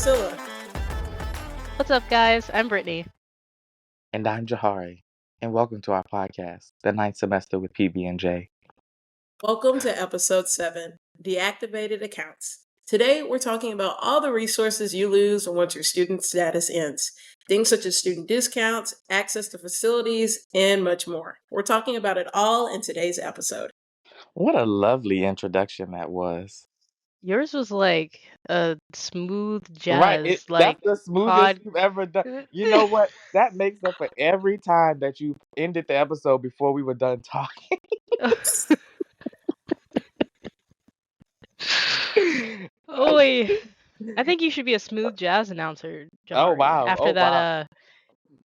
Priscilla. What's up, guys? I'm Brittany. And I'm Jahari, and welcome to our podcast, The Ninth Semester with PB&J. Welcome to episode 7, Deactivated Accounts. Today, we're talking about all the resources you lose once your student status ends. Things such as student discounts, access to facilities, and much more. We're talking about it all in today's episode. What a lovely introduction that was. Yours was like a smooth Right, jazz, that's the smoothest you've ever done. You know what? That makes up for every time that you ended the episode before we were done talking. Oh, wait. I think you should be a smooth jazz announcer, Oh, Jahari. wow. After Oh, that, wow.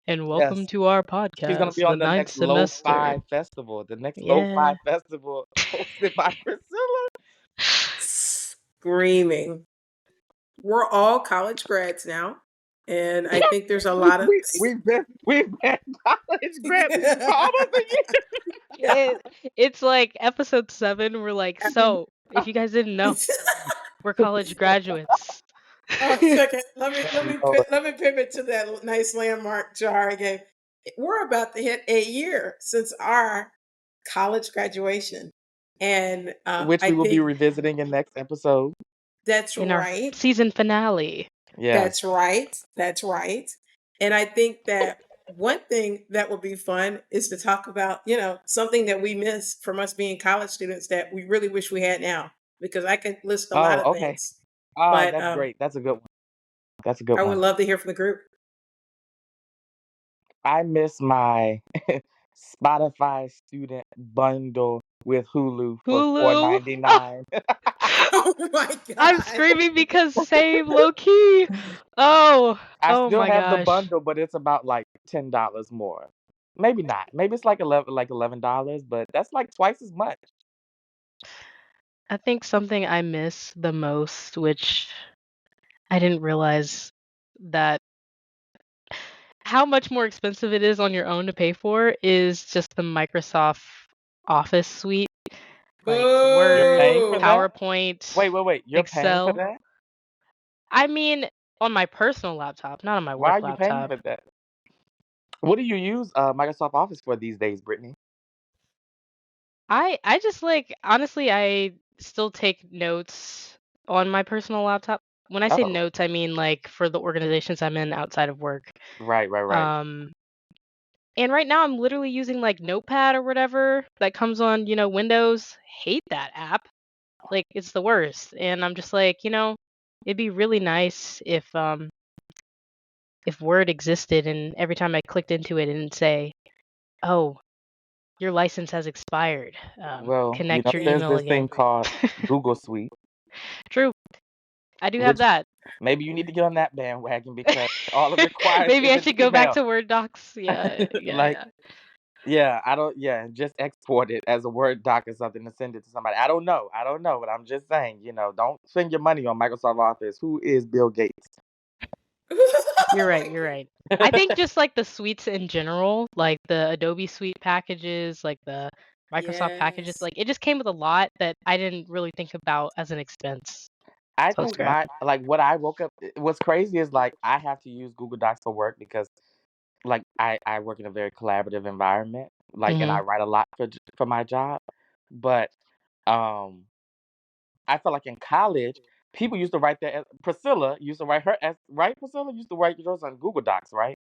and welcome Yes. to our She's going to podcast, be the on the ninth next Lo-Fi semester. Festival. The next Yeah. Lo-Fi Festival hosted by Priscilla. Screaming. We're all college grads now, and I think there's a lot of... We've been college grads for almost a year. It's like episode 7. We're like, so if you guys didn't know, we're college graduates. Oh, second. Let me pivot to that nice landmark Jahari gave. We're about to hit a year since our college graduation, and Which we will be revisiting in next episode. That's in right. Our season finale. Yeah, that's right. That's right. And I think that one thing that would be fun is to talk about, something that we miss from us being college students that we really wish we had now. Because I could list a lot of things. Oh, that's great. That's a good one. I would love to hear from the group. I miss my Spotify student bundle with Hulu for $4.99. Oh my God. I'm screaming because same low key. Oh, I oh still my have the gosh. bundle, but it's about like $10 more. Maybe not. Maybe it's like $11, but that's like twice as much. I think something I miss the most, which I didn't realize that how much more expensive it is on your own to pay for, is just the Microsoft Office suite. Like You're paying Word, for that? PowerPoint, Wait. You're Excel. paying for that? I mean, on my personal laptop, not on my Why work are you paying laptop. for that? What do you use Microsoft Office for these days, Brittany? I just honestly, I still take notes on my personal laptop. When I say Oh. notes, I mean like for the organizations I'm in outside of work. Right. And right now I'm literally using like Notepad or whatever that comes on, Windows. Hate that app. Like it's the worst. And I'm just like, it'd be really nice if Word existed and every time I clicked into it and say, "Oh, your license has expired. Well, Connect your there's email this again." thing called Google Suite. True. I do have that. Maybe you need to get on that bandwagon because all it requires Maybe is I an should go back email. to Word docs. Yeah, just export it as a Word doc or something and send it to somebody. I don't know, but I'm just saying, don't spend your money on Microsoft Office. Who is Bill Gates? You're right. I think just like the suites in general, like the Adobe Suite packages, like the Microsoft packages, like it just came with a lot that I didn't really think about as an expense. I think what I woke up, what's crazy is like I have to use Google Docs for work because like I work in a very collaborative environment, like, and I write a lot for my job. But I feel like in college, people used to write Priscilla used to write Priscilla used to write yours on Google Docs, right?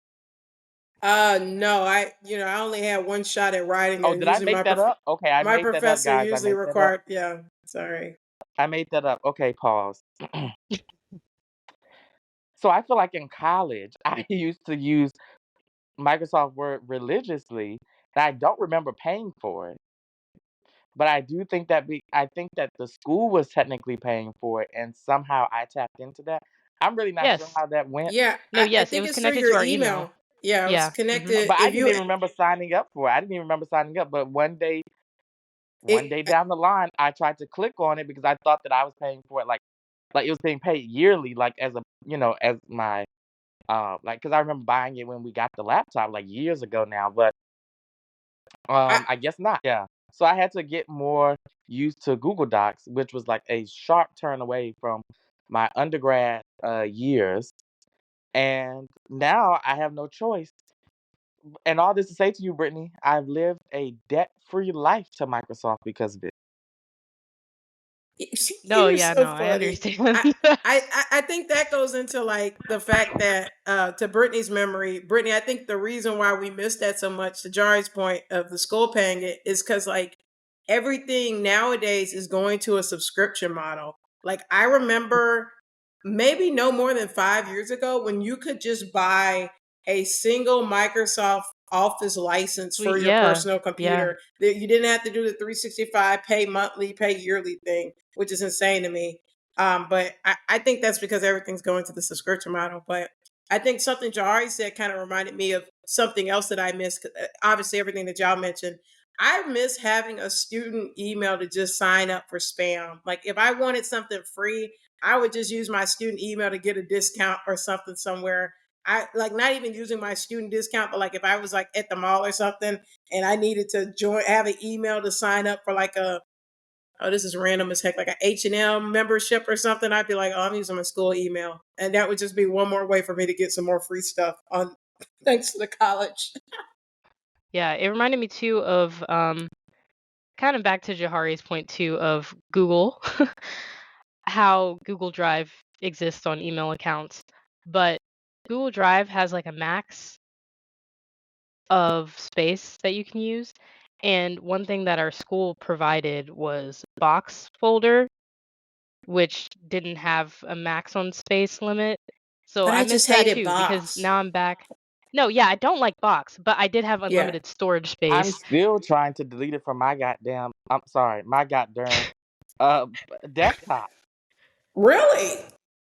No, I only had one shot at writing. Oh, did I make that up? Okay, I made that up, guys. My professor usually required. Yeah, sorry. I made that up. Okay, pause. So I feel like in college, I used to use Microsoft Word religiously, and I don't remember paying for it. But I do think that I think that the school was technically paying for it, and somehow I tapped into that. I'm really not sure how that went. Yeah. No, I think it was it's through connected your to our email. Yeah, it was connected. But I didn't even remember signing up for it. I didn't even remember signing up. But one day down the line, I tried to click on it because I thought that I was paying for it, like it was being paid yearly, like as a as my because I remember buying it when we got the laptop like years ago now. But I guess not. Yeah. So I had to get more used to Google Docs, which was like a sharp turn away from my undergrad years, and now I have no choice. And all this to say to you, Brittany, I've lived a debt-free life to Microsoft because of it. No, You're yeah, so no, I funny. understand. I think that goes into like the fact that to Brittany's memory, Brittany, I think the reason why we missed that so much, to Jahari's point of the school paying it, is because like everything nowadays is going to a subscription model. Like I remember maybe no more than 5 years ago when you could just buy a single Microsoft Office license for Sweet, your yeah, personal yeah. computer. That you didn't have to do the 365 pay monthly, pay yearly thing, which is insane to me. But I think that's because everything's going to the subscription model. But I think something Jahari said kind of reminded me of something else that I missed. Obviously, everything that y'all mentioned. I miss having a student email to just sign up for spam. Like if I wanted something free, I would just use my student email to get a discount or something somewhere. I like not even using my student discount, but like if I was like at the mall or something and I needed to join, have an email to sign up for like a, oh, this is random as heck, like an H&M membership or something, I'd be like, oh, I'm using my school email. And that would just be one more way for me to get some more free stuff on thanks to the college. Yeah, it reminded me too of kind of back to Jahari's point too of Google, how Google Drive exists on email accounts, but Google Drive has like a max of space that you can use. And one thing that our school provided was Box folder, which didn't have a max on space limit. So But I I miss just that hated too because Box. now I'm back. No, yeah, I don't like Box, but I did have Yeah. unlimited storage I'm space. still trying to delete it from my goddamn. I'm sorry, my goddamn uh desktop. Really?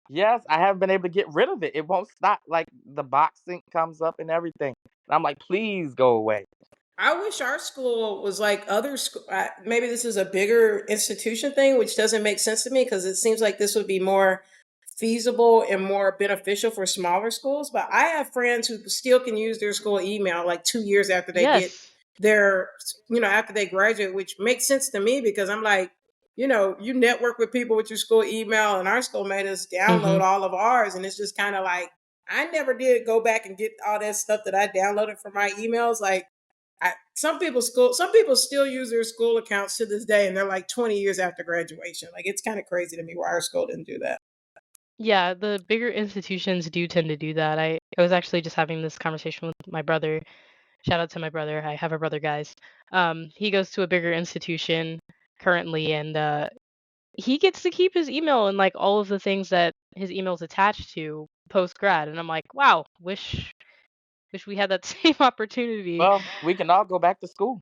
Yes, I haven't been able to get rid of it. It won't stop. Like the box sync comes up and everything. And I'm like, please go away. I wish our school was like other school. Maybe this is a bigger institution thing, which doesn't make sense to me because it seems like this would be more feasible and more beneficial for smaller schools. But I have friends who still can use their school email like 2 years after they get Yes. their, after they graduate, which makes sense to me because I'm like, you network with people with your school email, and our school made us download Hmm. all of ours. And it's just kind of like, I never did go back and get all that stuff that I downloaded from my emails. Like, some people still use their school accounts to this day, and they're like 20 years after graduation. Like it's kind of crazy to me why our school didn't do that. Yeah, the bigger institutions do tend to do that. I was actually just having this conversation with my brother. Shout out to my brother. I have a brother, guys. He goes to a bigger institution currently, and he gets to keep his email and like all of the things that his email's attached to post grad. And I'm like, wow, wish we had that same opportunity. Well, we can all go back to school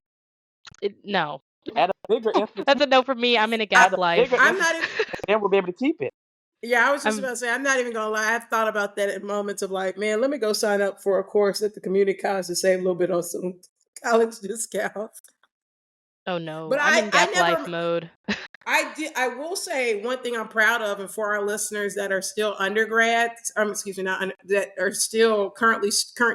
No, at a bigger that's institution. a no for me. I'm in a I, gap At a bigger life. I'm not. institution, and then we'll be able to keep it. Yeah, I was just I'm about to say, I'm not even gonna lie. I've thought about that at moments of like, man, let me go sign up for a course at the community college to save a little bit on some college discounts. oh no, But I'm in I gap life never. mode. I will say one thing I'm proud of, and for our listeners that are still undergrads, excuse me, that are still current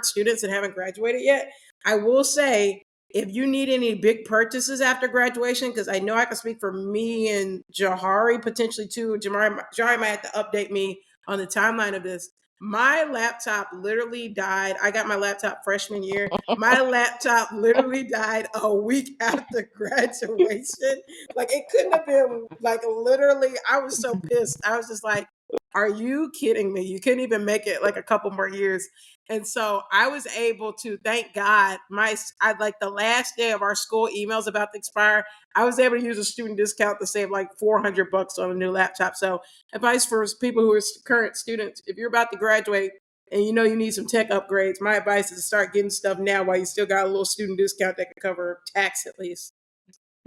students and haven't graduated yet. I will say if you need any big purchases after graduation, because I know I can speak for me and Jahari potentially too. Jahari might have to update me on the timeline of this. My laptop literally died. I got my laptop freshman year. My laptop literally died a week after graduation. Like it couldn't have been like literally. I was so pissed. I was just like, "Are you kidding me? You couldn't even make it like a couple more years." And so I was able to, thank God, I like the last day of our school emails about to expire. I was able to use a student discount to save like $400 on a new laptop. So advice for people who are current students: if you're about to graduate and you know you need some tech upgrades, my advice is to start getting stuff now while you still got a little student discount that can cover tax at least.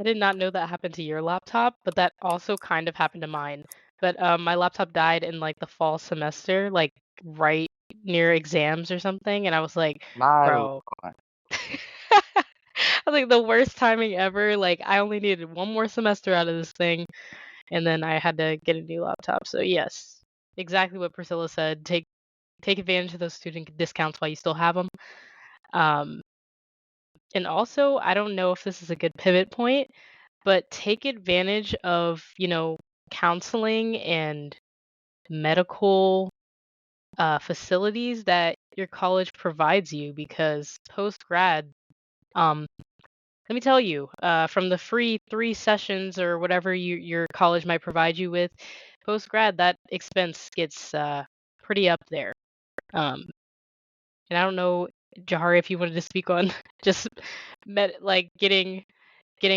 I did not know that happened to your laptop, but that also kind of happened to mine. But my laptop died in like the fall semester, like right near exams or something, and I was like, My bro. Lord. I was like the worst timing ever. Like I only needed one more semester out of this thing, and then I had to get a new laptop. So yes, exactly what Priscilla said. Take advantage of those student discounts while you still have them. Um, and also, I don't know if this is a good pivot point, but take advantage of, counseling and medical facilities that your college provides you, because post-grad, um, let me tell you, from the free 3 sessions or whatever your college might provide you with, post-grad, that expense gets pretty up there. And I don't know, Jahari, if you wanted to speak on just like getting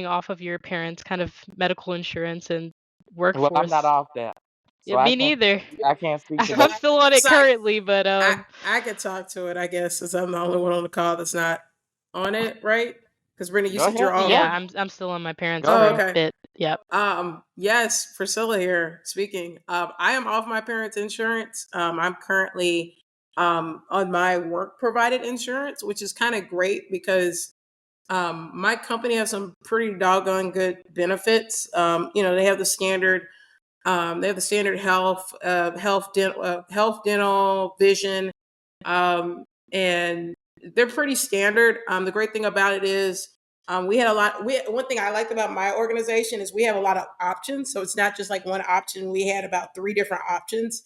off of your parents' kind of medical insurance and Well, I'm not workforce. off that, so Yeah, me neither. I can't speak to I'm that. still on it So currently, but I could talk to it, I guess, since I'm the only one on the call that's not on it, right? Because Brittany, you Go said ahead. you're off. yeah, Yeah, I'm still on my parents go Oh, for ahead. a okay. bit. Yep. Yes, Priscilla here speaking. I am off my parents' insurance. I'm currently on my work provided insurance, which is kind of great because my company has some pretty doggone good benefits. They have the standard. They have the standard health, dental, vision, and they're pretty standard. The great thing about it is we had a lot. One thing I liked about my organization is we have a lot of options. So it's not just like one option. We had about 3 different options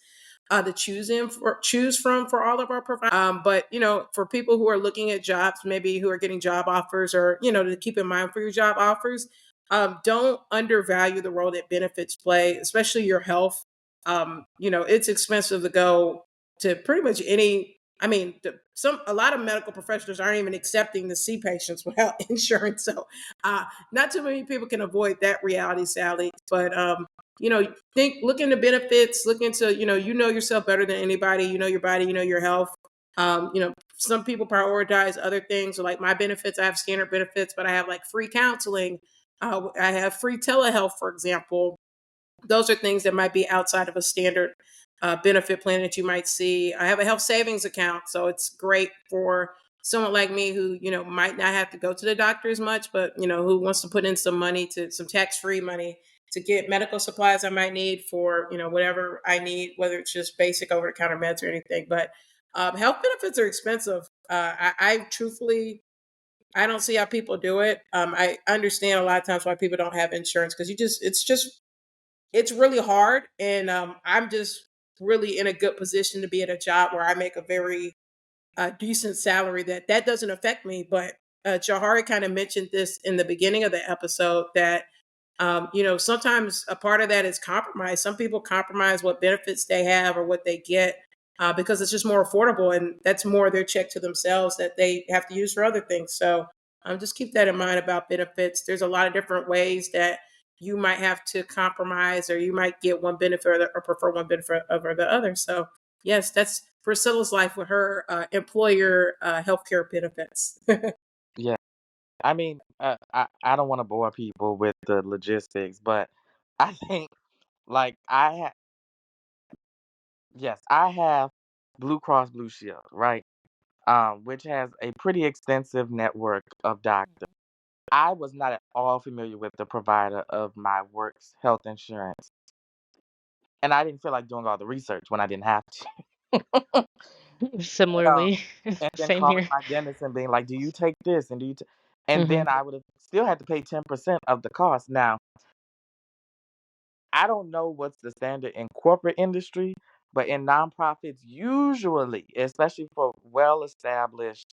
to choose from for all of our providers. But for people who are looking at jobs, maybe who are getting job offers, or to keep in mind for your job offers, don't undervalue the role that benefits play, especially your health. It's expensive to go to pretty much any. I mean, a lot of medical professionals aren't even accepting to see patients without insurance. So, not too many people can avoid that reality, sadly. But look into benefits, look into yourself better than anybody. You know your body, you know your health. Some people prioritize other things. So like my benefits, I have standard benefits, but I have like free counseling. I have free telehealth, for example. Those are things that might be outside of a standard benefit plan that you might see. I have a health savings account, so it's great for someone like me who might not have to go to the doctor as much, but who wants to put in some money, to some tax-free money, to get medical supplies I might need for whatever I need, whether it's just basic over-the-counter meds or anything. But health benefits are expensive. I truthfully, I don't see how people do it. I understand a lot of times why people don't have insurance, because it's really hard. And I'm just really in a good position to be at a job where I make a very decent salary that doesn't affect me. But Jahari kind of mentioned this in the beginning of the episode, that sometimes a part of that is compromise. Some people compromise what benefits they have or what they get because it's just more affordable, and that's more their check to themselves that they have to use for other things. So just keep that in mind about benefits. There's a lot of different ways that you might have to compromise, or you might get one benefit or prefer one benefit over the other. So yes, that's Priscilla's life with her employer healthcare benefits. Yeah. I mean, I don't want to bore people with the logistics, but I think like yes, I have Blue Cross Blue Shield, right? Which has a pretty extensive network of doctors. I was not at all familiar with the provider of my work's health insurance, and I didn't feel like doing all the research when I didn't have to. um, Similarly, and then same calling here. my dentist and being like, "Do you take this?" And and Hmm. then I would have still had to pay 10% of the cost. Now, I don't know what's the standard in corporate industry, but in nonprofits, usually, especially for well-established,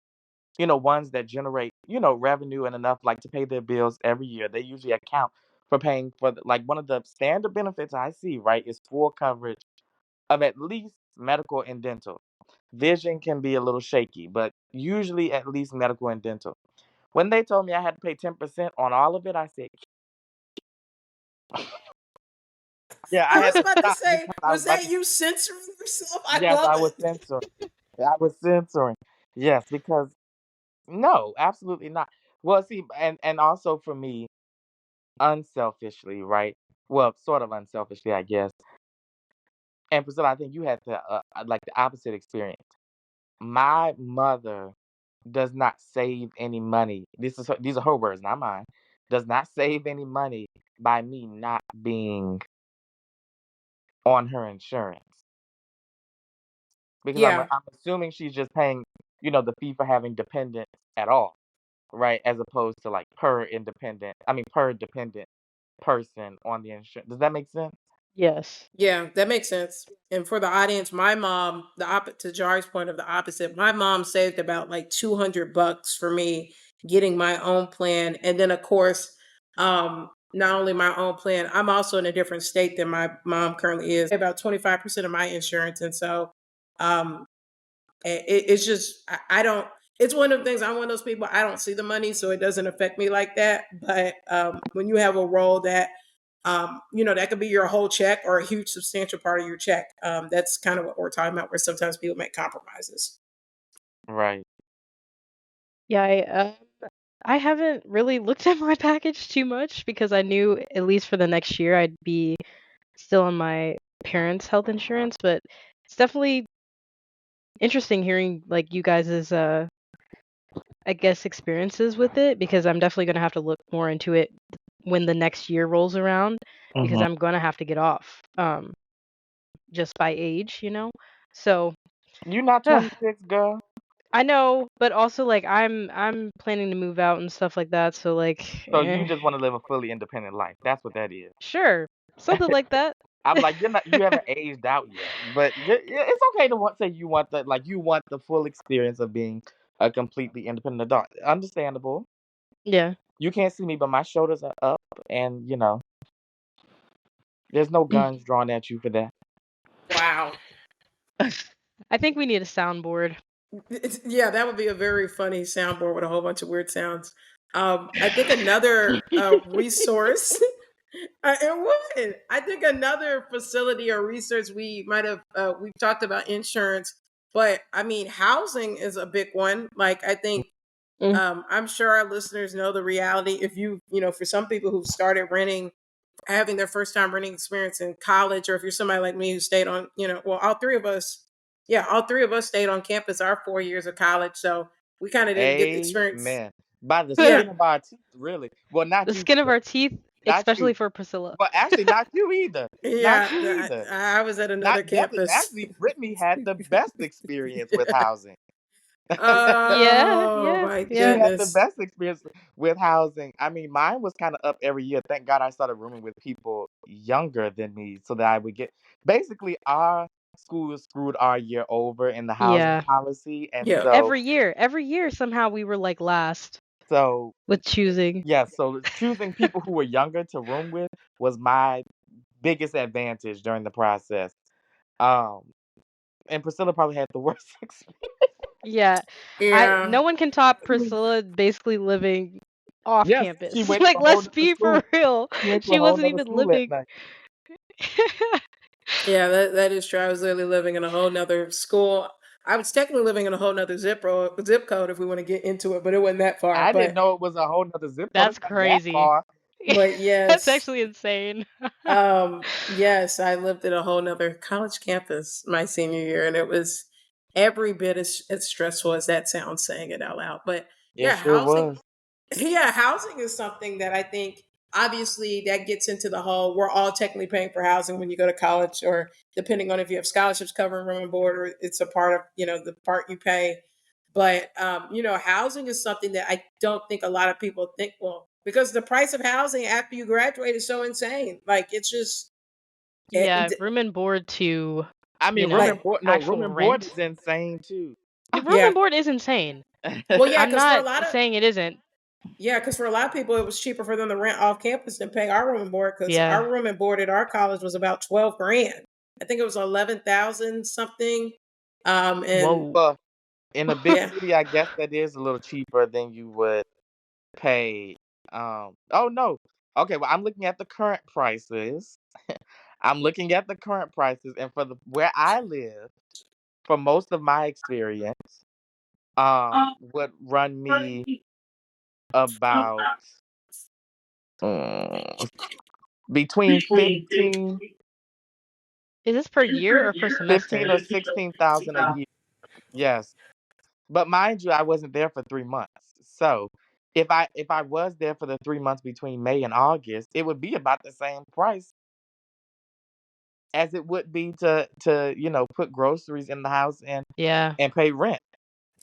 ones that generate, revenue and enough like to pay their bills every year, they usually account for paying for like one of the standard benefits I see, right, is full coverage of at least medical and dental. Vision can be a little shaky, but usually at least medical and dental. When they told me I had to pay 10% on all of it, I said, yeah, I I had was to about to stop say, because I was was about that to, you censoring yourself? I yes, love I was it. censoring. I was censoring. Yes, because no, absolutely not. Well, see, and also for me, unselfishly, right? Well, sort of unselfishly, I guess. And Priscilla, I think you had like the opposite experience. My mother does not save any money. These are her words, not mine. Does not save any money by me not being on her insurance, because Yeah. I'm assuming she's just paying, the fee for having dependents at all, right? As opposed to like per dependent person on the insurance. Does that make sense? Yes. Yeah, that makes sense. And for the audience, my mom, to Jari's point of the opposite, my mom saved about like $200 for me getting my own plan. And then of course, not only my own plan, I'm also in a different state than my mom currently is. About 25% of my insurance. And so um it's just I don't. It's one of the things. I'm one of those people. I don't see the money, so it doesn't affect me like that. But when you have a role that that could be your whole check or a huge substantial part of your check. That's kind of what we're talking about. Where sometimes people make compromises. Right. Yeah, I haven't really looked at my package too much because I knew at least for the next year I'd be still on my parents' health insurance, but it's definitely interesting hearing like you guys's I guess experiences with it because I'm definitely going to have to look more into it when the next year rolls around because Mhm. I'm going to have to get off just by age, you know. So, You not uh, 26, girl. I know, but also like I'm planning to move out and stuff like that, so like So you just want to live a fully independent life. That's what that is. sure, something like that. I'm like, you haven't aged out yet, but it's okay to say you want the full experience of being a completely independent adult. Understandable. Yeah. You can't see me, but my shoulders are up, and there's no Mm. guns drawn at you for that. Wow. I think we need a soundboard. Yeah, that would be a very funny soundboard with a whole bunch of weird sounds. I think another resource. It would. I think another facility or research we might have we've talked about insurance, but I mean housing is a big one. Like I think Mm. I'm sure our listeners know the reality. If for some people who've started renting, having their first time renting experience in college, or if you're somebody like me who stayed on, well, all three of us stayed on campus our 4 years of college. So we kind of didn't get the experience. Amen. By the Yeah. skin of our teeth, really. Well, not The you, skin of our teeth, not especially you. for Priscilla. Well, actually, not you either. Not Yeah. you either. I was at another Not Devin. campus. Actually, Brittany had the best experience with housing. Yeah, Oh yeah, my She yeah. had the goodness. best experience with housing. I mean, mine was kind of up every year. Thank God I started rooming with people younger than me so that I would get. Basically, our school screwed our year over in the housing Yeah. policy, and Yeah. Every year somehow we were like last so with choosing. yeah. So choosing people who were younger to room with was my biggest advantage during the process. Um, and Priscilla probably had the worst experience. Yeah. Yeah. No one can top Priscilla basically living off Yes, she campus. went to Like a whole let's nother be school. for real. She went to a She whole wasn't nother even school that living. night. Yeah, that is true. I was literally living in a whole nother school. I was technically living in a whole nother zip code if we want to get into it, but it wasn't that far. I didn't know it was a whole nother zip code. That's It's not that crazy. far. But That's yes. actually insane. Yes, I lived at a whole nother college campus my senior year, and it was every bit as stressful as that sounds saying it out loud. But It yeah, sure housing was. yeah, housing is something that I think obviously that gets into the whole we're all technically paying for housing when you go to college, or depending on if you have scholarships covering room and board, or it's a part of, the part you pay. But housing is something that I don't think a lot of people think, well, because the price of housing after you graduate is so insane. Like it's just Yeah, room and board to, I mean, room and like board. No, room actual and board rent. is insane too. The room and yeah. board is insane. Well, yeah, I'm because for a not lot of saying it isn't. yeah, because for a lot of people, it was cheaper for them to rent off campus than pay our room and board. Because Yeah. our room and board at our college was about 12 grand. I think it was 11,000 something. And Whoa. Well, in a big yeah, city, I guess that is a little cheaper than you would pay. Oh no. Okay, well, I'm looking at the current prices. I'm looking at the current prices, and for the where I live, for most of my experience, would run me about mm, between Is this per year or per 15 semester? or 16,000 a year. Yes. But mind you, I wasn't there for 3 months. So if I was there for the 3 months between May and August, it would be about the same price as it would be to put groceries in the house and Yeah. and pay rent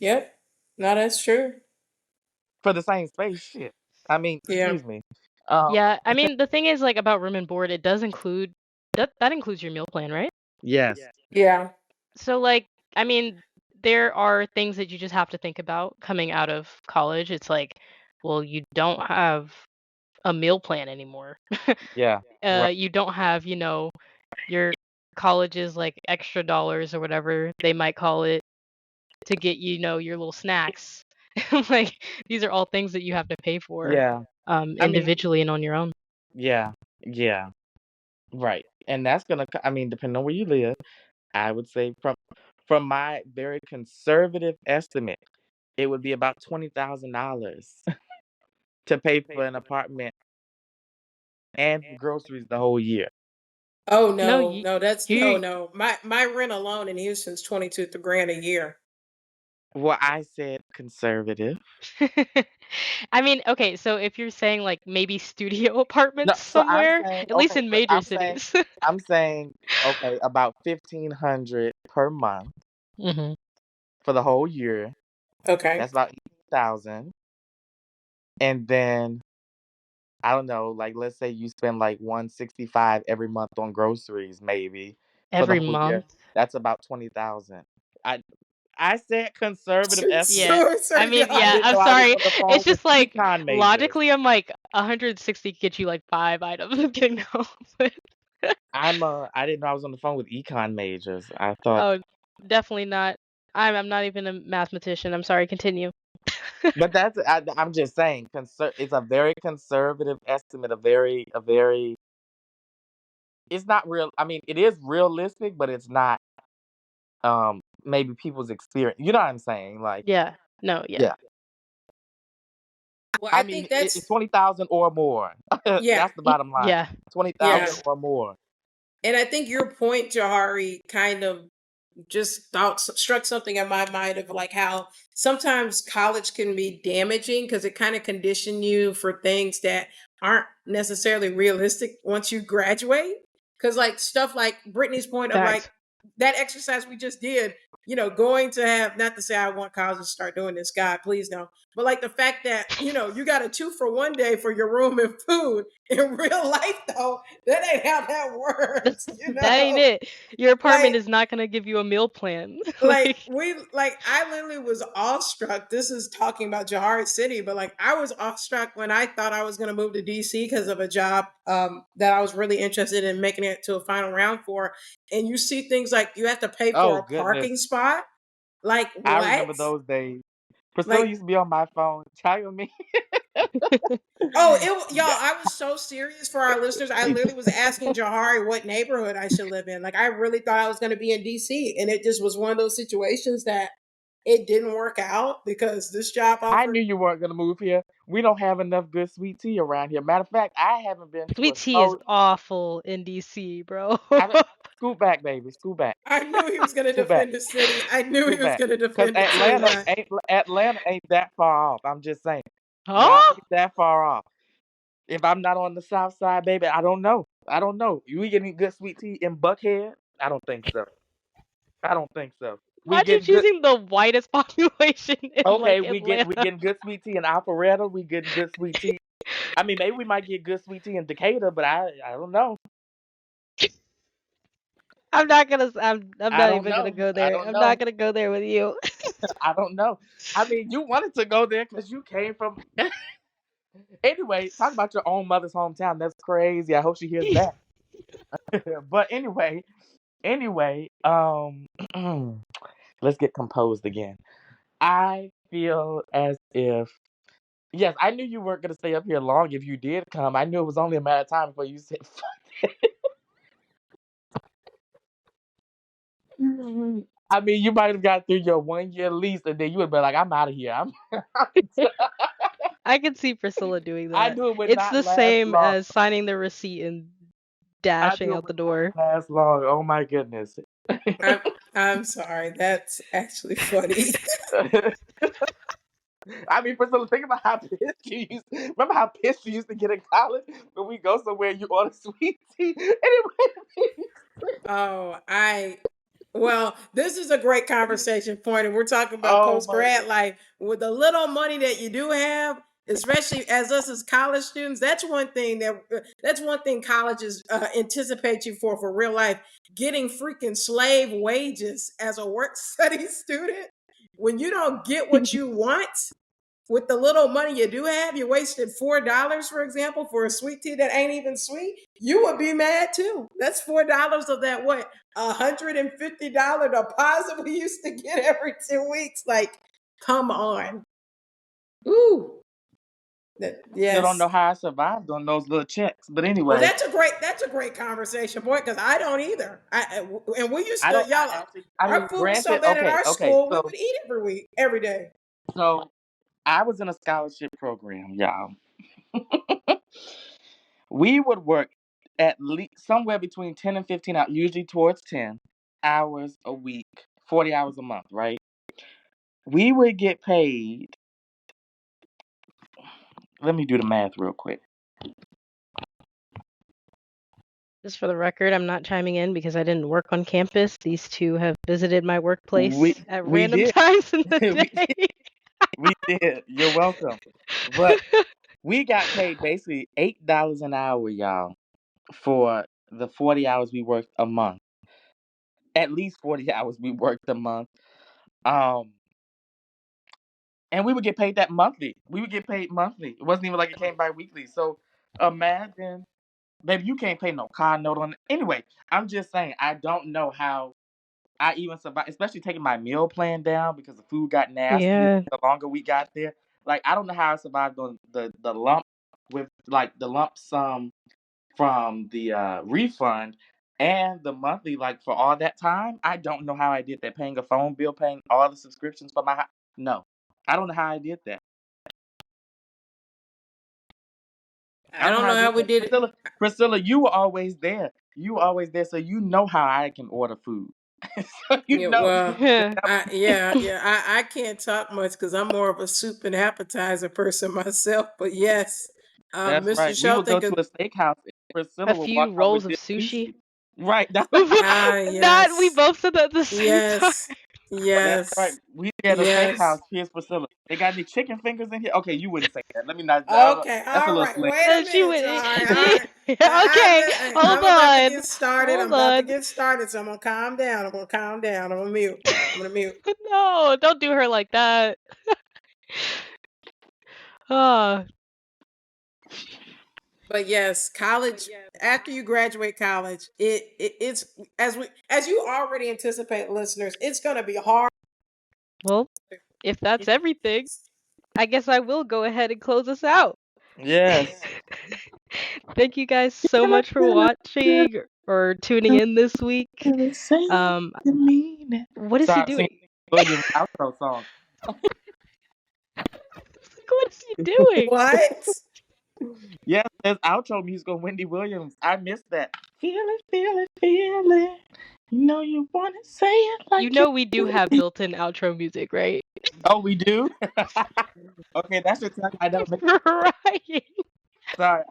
yep, no, that's true. for the same space. Shit. I mean, Yeah, excuse me. Um, Yeah. I mean, the thing is like about room and board, it does include that includes your meal plan, right? Yes. Yeah. So, like, I mean, there are things that you just have to think about coming out of college. It's like, well, you don't have a meal plan anymore. Yeah. Right. You don't have, your college's like extra dollars or whatever they might call it to get your little snacks. Like these are all things that you have to pay for Yeah. I mean, individually and on your own. yeah. Yeah. Right. And that's gonna. I mean, depending on where you live, I would say from my very conservative estimate, it would be about $20,000 to pay for an apartment and for groceries the whole year. Oh No, no, no, that's you no. My rent alone in Houston's 22 grand a year. Well, I said conservative. I mean, okay, so if you're saying like maybe studio No, apartments so I'm somewhere, saying at least okay. in So major cities. I'm saying okay about 1,500 per month Hmm. for the whole year. Okay. That's about 18,000, and then I don't know, like let's say you spend like 165 every month on groceries, maybe for the Every whole year. month. That's about 20,000. I I said conservative Yeah. estimate. I mean, I yeah, didn't I'm know I was sorry. on the phone It's with just like econ majors. logically I'm like 160 get you like 5 items of getting home. I didn't know I was on the phone with econ majors. I thought, Oh, definitely not. I'm not even a mathematician. I'm sorry, continue. but I'm just saying, it's a very conservative estimate, a very. It's not real. I mean, it is realistic, but it's not. Maybe people's experience. You know what I'm saying? Like, Yeah. No, yeah. yeah. Well, I I mean, think it's that's 20,000 or more. yeah, That's the bottom line. Yeah. 20,000 yeah. Yes. or more. And I think your point, Jahari, kind of just struck something in my mind of like how sometimes college can be damaging because it kind of condition you for things that aren't necessarily realistic once you graduate. Because like stuff like Brittany's point of like Facts. that exercise we just did, going to have, not to say I want college to start doing this, God, please no. But like the fact that, you got a 2-for-1 day for your room and food in real life though, that ain't how that works, That ain't it. Your apartment like is not gonna give you a meal plan. like Like, we like I literally was awestruck. This is talking about Jahari City, but like I was awestruck when I thought I was going to move to DC because of a job that I was really interested in making it to a final round for. And you see things like you have to pay for Oh, a goodness. parking spot. Like I what? remember those days. Priscilla Like used to be on my phone telling me. oh, y'all, that- I was so serious for our listeners. I literally was asking Jahari what neighborhood I should live in. Like I really thought I was going to be in DC, and it just was one of those situations that it didn't work out because this job I offered. knew you weren't going to move here. We don't have enough good sweet tea around here. Matter of fact, I haven't been to a sweet tea is store. awful in DC, bro. I, scoot back, baby. Scoot back. I knew he was going to Scoot back. defend the city. I knew he Scoot was back. going to Because defend it so much. Atlanta ain't that far off. I'm just saying. Y'all Huh? ain't that far off. If I'm not on the south side, baby, I don't know. I don't know. We getting good sweet tea in Buckhead? I don't think so. I don't think so. We Why'd you getting good. choosing the whitest population in Okay, like we Atlanta? getting good sweet tea in Alpharetta. We getting good sweet tea. I mean, maybe we might get good sweet tea in Decatur, but I don't know. I'm I not don't even gonna know. go I there. don't I'm not know. gonna go there with you. I don't know. I mean, you wanted to go there because you came from. Anyway, talk about your own mother's hometown. That's crazy. I hope she hears that. But anyway, let's get composed again. I feel as if yes, I knew you weren't gonna stay up here long if you did come. I knew it was only a matter of time before you said I mean, you might have got through your 1 year lease and then you would be like, I'm out of here. I could see Priscilla doing I that. knew it would It's not the last same long. as signing the receipt and I dashing knew it out the would not door. last long. Oh my goodness. I'm, I'm sorry. That's actually funny. I mean, Priscilla, think about how pissed you used. Remember how pissed you used to get in college when we go somewhere and you order sweet tea and it would Oh, well, this is a great conversation point, and we're talking about Oh post my grad goodness. life. With the little money that you do have, especially as us as college students. That's one thing colleges anticipate you for real life. Getting freaking slave wages as a work study student. When you don't get what you want with the little money you do have, you wasted $4, for example, for a sweet tea that ain't even sweet, you would be mad too. That's $4 of that what $150 deposit we used to get every 2 weeks. Like, come on. Ooh. Still don't know how I survived on those little checks, but anyway. Well, that's a great conversation point, because I don't either. And we used to our food was so bad at our school, we would eat every day. So I was in a scholarship program, y'all. We would work at least somewhere between 10 and 15 hours, usually towards 10 hours a week, 40 hours a month, right? We would get paid. Let me do the math real quick. Just for the record, I'm not chiming in because I didn't work on campus. These two have visited my workplace at random times in the day. We did. You're welcome. But we got paid basically $8 an hour, y'all, for the 40 hours we worked a month. At least 40 hours we worked a month. And we would get paid that monthly. We would get paid monthly. It wasn't even like it came bi-weekly. So imagine, baby, you can't pay no car note on it. Anyway, I'm just saying, I don't know how I even survived, especially taking my meal plan down because the food got nasty the longer we got there. Like, I don't know how I survived on the lump with, like, the lump sum from the refund and the monthly, like, for all that time. I don't know how I did that, paying a phone bill, paying all the subscriptions for my house. No, I don't know how I did that. I don't know how we did it. Priscilla, you were always there. So you know how I can order food. So you know. Well, I can't talk much because I'm more of a soup and appetizer person myself. But yes, that's Mr. right. We would go to a steakhouse. Priscilla a few rolls of sushi. Right. That's That we both said that at the same time. Yes. That's right. We had a steakhouse. Here's Priscilla. They got any chicken fingers in here? Okay, you wouldn't say that. Let me not. Okay, that's all right. Wait a minute. Okay, I'm hold about on. to get started. I'm about to get started, so I'm gonna calm down. I'm gonna mute. No, don't do her like that. But yes, college. After you graduate college, it's as you already anticipate, listeners. It's gonna be hard. Well, if that's everything, I guess I will go ahead and close us out. Yes. Thank you guys so much for watching or tuning in this week. What is he doing? Williams outro song. What is he doing? What? Yes, there's outro music on Wendy Williams. I missed that. Feel it. You know you want to say it like we do have built-in outro music, right? Oh, we do? Okay, that's your time. I don't Right. Sorry.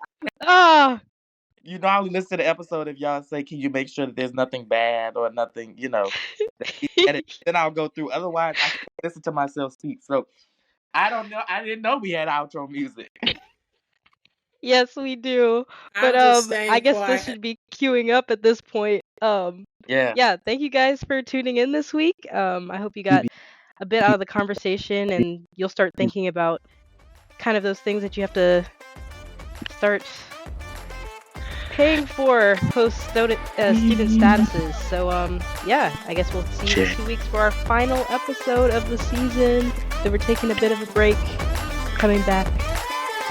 You know, I only listen to the episode if y'all say, can you make sure that there's nothing bad or nothing, edit. Then I'll go through. Otherwise, I can't listen to myself speak. So, I don't know. I didn't know we had outro music. Yes, we do. But I guess this should be queuing up at this point. Yeah, thank you guys for tuning in this week. I hope you got a bit out of the conversation and you'll start thinking about kind of those things that you have to start paying for post-student statuses. So yeah, I guess we'll see you in 2 weeks for our final episode of the season. So we're taking a bit of a break, coming back.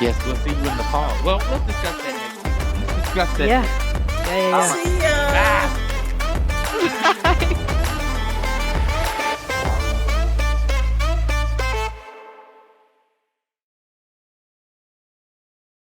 Yes, we'll see you in the fall. Well, we'll discuss that next week. Let's discuss that. Yeah. See ya. Bye.